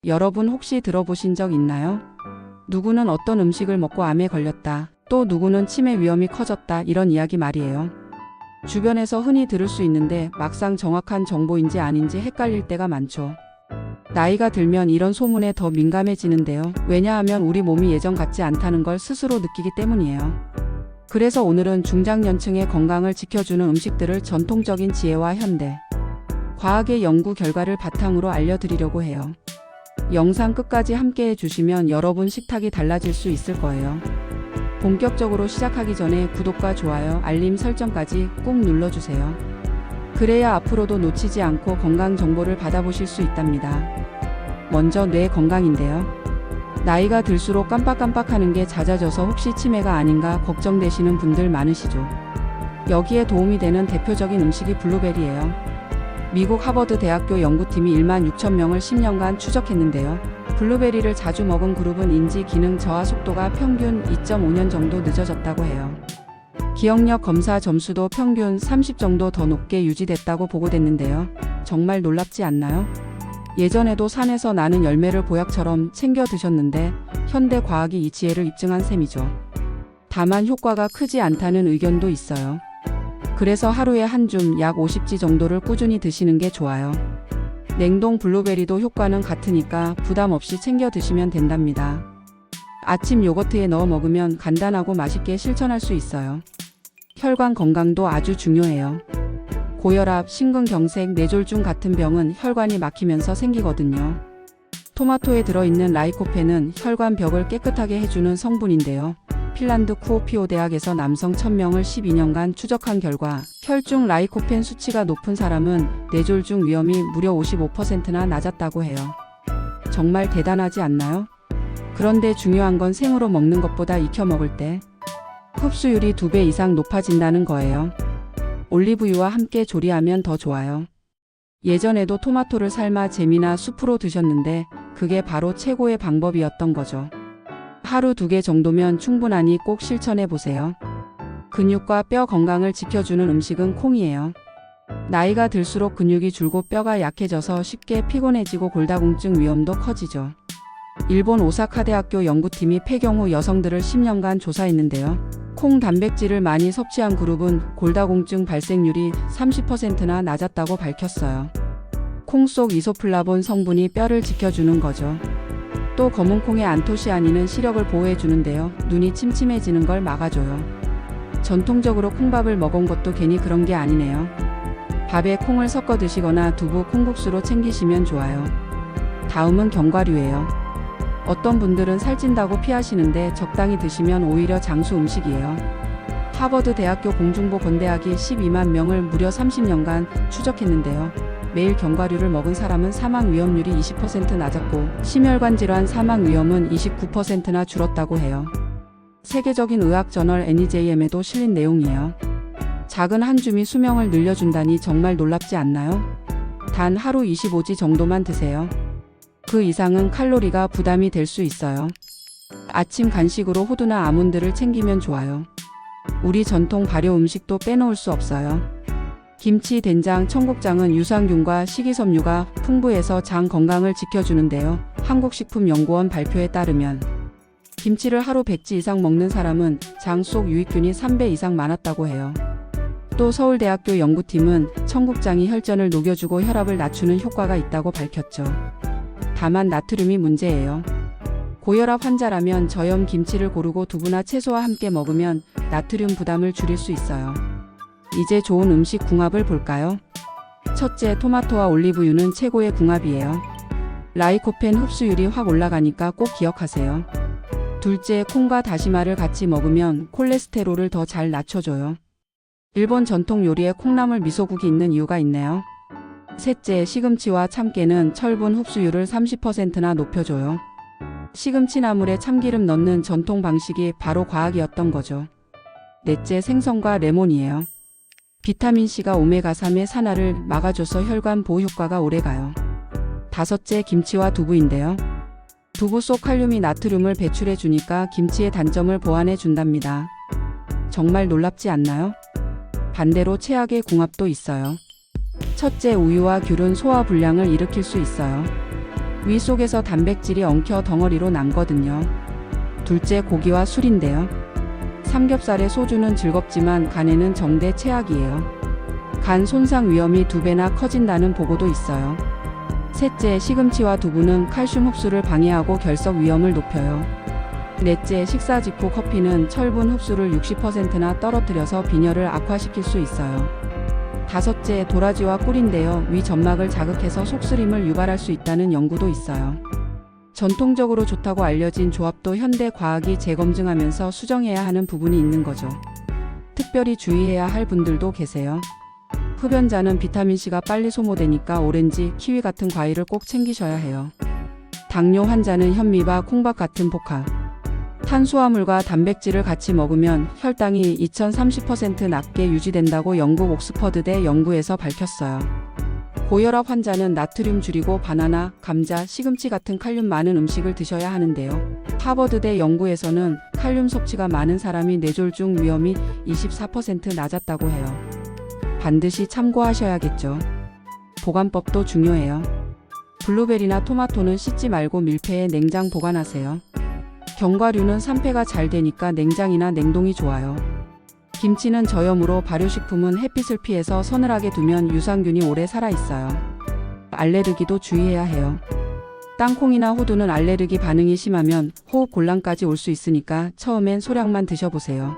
여러분 혹시 들어보신 적 있나요? 누구는 어떤 음식을 먹고 암에 걸렸다. 또 누구는 치매 위험이 커졌다. 이런 이야기 말이에요. 주변에서 흔히 들을 수 있는데 막상 정확한 정보인지 아닌지 헷갈릴 때가 많죠. 나이가 들면 이런 소문에 더 민감해지는데요. 왜냐하면 우리 몸이 예전 같지 않다는 걸 스스로 느끼기 때문이에요. 그래서 오늘은 중장년층의 건강을 지켜주는 음식들을 전통적인 지혜와 현대 과학의 연구 결과를 바탕으로 알려드리려고 해요. 영상 끝까지 함께 해주시면 여러분 식탁이 달라질 수 있을 거예요. 본격적으로 시작하기 전에 구독과 좋아요, 알림 설정까지 꼭 눌러주세요. 그래야 앞으로도 놓치지 않고 건강 정보를 받아보실 수 있답니다. 먼저 뇌 건강인데요. 나이가 들수록 깜빡깜빡하는 게 잦아져서 혹시 치매가 아닌가 걱정되시는 분들 많으시죠. 여기에 도움이 되는 대표적인 음식이 블루베리예요. 미국 하버드 대학교 연구팀이 1만 6천 명을 10년간 추적했는데요. 블루베리를 자주 먹은 그룹은 인지 기능 저하 속도가 평균 2.5년 정도 늦어졌다고 해요. 기억력 검사 점수도 평균 30 정도 더 높게 유지됐다고 보고됐는데요. 정말 놀랍지 않나요? 예전에도 산에서 나는 열매를 보약처럼 챙겨 드셨는데 현대 과학이 이 지혜를 입증한 셈이죠. 다만 효과가 크지 않다는 의견도 있어요. 그래서 하루에 한 줌 약 50지 정도를 꾸준히 드시는 게 좋아요. 냉동 블루베리도 효과는 같으니까 부담 없이 챙겨 드시면 된답니다. 아침 요거트에 넣어 먹으면 간단하고 맛있게 실천할 수 있어요. 혈관 건강도 아주 중요해요. 고혈압, 심근경색, 뇌졸중 같은 병은 혈관이 막히면서 생기거든요. 토마토에 들어있는 라이코펜은 혈관 벽을 깨끗하게 해주는 성분인데요. 핀란드 쿠오피오 대학에서 남성 1000명을 12년간 추적한 결과 혈중 라이코펜 수치가 높은 사람은 뇌졸중 위험이 무려 55%나 낮았다고 해요. 정말 대단하지 않나요? 그런데 중요한 건 생으로 먹는 것보다 익혀 먹을 때 흡수율이 2배 이상 높아진다는 거예요. 올리브유와 함께 조리하면 더 좋아요. 예전에도 토마토를 삶아 잼이나 수프로 드셨는데 그게 바로 최고의 방법이었던 거죠. 하루 2개 정도면 충분하니 꼭 실천해보세요. 근육과 뼈 건강을 지켜주는 음식은 콩이에요. 나이가 들수록 근육이 줄고 뼈가 약해져서 쉽게 피곤해지고 골다공증 위험도 커지죠. 일본 오사카 대학교 연구팀이 폐경 후 여성들을 10년간 조사했는데요. 콩 단백질을 많이 섭취한 그룹은 골다공증 발생률이 30%나 낮았다고 밝혔어요. 콩 속 이소플라본 성분이 뼈를 지켜주는 거죠. 또 검은 콩의 안토시아닌은 시력을 보호해주는데요. 눈이 침침해지는 걸 막아줘요. 전통적으로 콩밥을 먹은 것도 괜히 그런 게 아니네요. 밥에 콩을 섞어 드시거나 두부 콩국수로 챙기시면 좋아요. 다음은 견과류예요. 어떤 분들은 살찐다고 피하시는데 적당히 드시면 오히려 장수 음식이에요. 하버드 대학교 공중보건대학이 12만 명을 무려 30년간 추적했는데요. 매일 견과류를 먹은 사람은 사망 위험률이 20% 낮았고 심혈관 질환 사망 위험은 29%나 줄었다고 해요. 세계적인 의학 저널 NEJM에도 실린 내용이에요. 작은 한 줌이 수명을 늘려준다니 정말 놀랍지 않나요? 단 하루 25지 정도만 드세요. 그 이상은 칼로리가 부담이 될 수 있어요. 아침 간식으로 호두나 아몬드를 챙기면 좋아요. 우리 전통 발효 음식도 빼놓을 수 없어요. 김치, 된장, 청국장은 유산균과 식이섬유가 풍부해서 장 건강을 지켜주는데요. 한국식품연구원 발표에 따르면 김치를 하루 100지 이상 먹는 사람은 장 속 유익균이 3배 이상 많았다고 해요. 또 서울대학교 연구팀은 청국장이 혈전을 녹여주고 혈압을 낮추는 효과가 있다고 밝혔죠. 다만 나트륨이 문제예요. 고혈압 환자라면 저염 김치를 고르고 두부나 채소와 함께 먹으면 나트륨 부담을 줄일 수 있어요. 이제 좋은 음식 궁합을 볼까요? 첫째, 토마토와 올리브유는 최고의 궁합이에요. 라이코펜 흡수율이 확 올라가니까 꼭 기억하세요. 둘째, 콩과 다시마를 같이 먹으면 콜레스테롤을 더 잘 낮춰줘요. 일본 전통 요리에 콩나물 미소국이 있는 이유가 있네요. 셋째, 시금치와 참깨는 철분 흡수율을 30%나 높여줘요. 시금치 나물에 참기름 넣는 전통 방식이 바로 과학이었던 거죠. 넷째, 생선과 레몬이에요. 비타민C가 오메가3의 산화를 막아줘서 혈관 보호 효과가 오래가요. 다섯째, 김치와 두부인데요. 두부 속 칼륨이 나트륨을 배출해주니까 김치의 단점을 보완해준답니다. 정말 놀랍지 않나요? 반대로 최악의 궁합도 있어요. 첫째, 우유와 귤은 소화 불량을 일으킬 수 있어요. 위 속에서 단백질이 엉켜 덩어리로 남거든요. 둘째, 고기와 술인데요. 삼겹살의 소주는 즐겁지만 간에는 정대 최악이에요. 간 손상 위험이 2배나 커진다는 보고도 있어요. 셋째, 시금치와 두부는 칼슘 흡수를 방해하고 결석 위험을 높여요. 넷째, 식사 직후 커피는 철분 흡수를 60%나 떨어뜨려서 빈혈을 악화시킬 수 있어요. 다섯째, 도라지와 꿀인데요. 위 점막을 자극해서 속쓰림을 유발할 수 있다는 연구도 있어요. 전통적으로 좋다고 알려진 조합도 현대 과학이 재검증하면서 수정해야 하는 부분이 있는 거죠. 특별히 주의해야 할 분들도 계세요. 흡연자는 비타민C가 빨리 소모되니까 오렌지, 키위 같은 과일을 꼭 챙기셔야 해요. 당뇨 환자는 현미밥, 콩밥 같은 복합 탄수화물과 단백질을 같이 먹으면 혈당이 2030% 낮게 유지된다고 영국 옥스퍼드대 연구에서 밝혔어요. 고혈압 환자는 나트륨 줄이고 바나나, 감자, 시금치 같은 칼륨 많은 음식을 드셔야 하는데요. 하버드대 연구에서는 칼륨 섭취가 많은 사람이 뇌졸중 위험이 24% 낮았다고 해요. 반드시 참고하셔야겠죠. 보관법도 중요해요. 블루베리나 토마토는 씻지 말고 밀폐해 냉장 보관하세요. 견과류는 산패가 잘 되니까 냉장이나 냉동이 좋아요. 김치는 저염으로 발효식품은 햇빛을 피해서 서늘하게 두면 유산균이 오래 살아있어요. 알레르기도 주의해야 해요. 땅콩이나 호두는 알레르기 반응이 심하면 호흡 곤란까지 올 수 있으니까 처음엔 소량만 드셔보세요.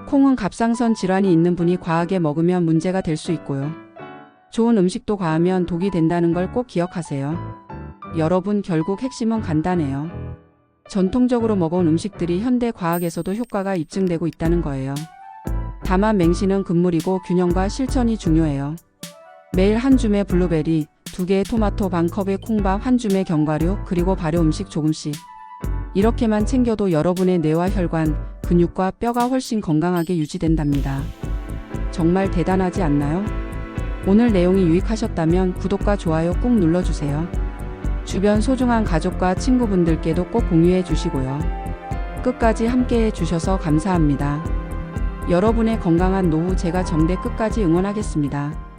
콩은 갑상선 질환이 있는 분이 과하게 먹으면 문제가 될 수 있고요. 좋은 음식도 과하면 독이 된다는 걸 꼭 기억하세요. 여러분, 결국 핵심은 간단해요. 전통적으로 먹어온 음식들이 현대 과학에서도 효과가 입증되고 있다는 거예요. 다만 맹신은 금물이고 균형과 실천이 중요해요. 매일 한 줌의 블루베리, 2개의 토마토, 반 컵의 콩밥, 한 줌의 견과류, 그리고 발효 음식 조금씩. 이렇게만 챙겨도 여러분의 뇌와 혈관, 근육과 뼈가 훨씬 건강하게 유지된답니다. 정말 대단하지 않나요? 오늘 내용이 유익하셨다면 구독과 좋아요 꾹 눌러주세요. 주변 소중한 가족과 친구분들께도 꼭 공유해 주시고요. 끝까지 함께해 주셔서 감사합니다. 여러분의 건강한 노후 제가 정대 끝까지 응원하겠습니다.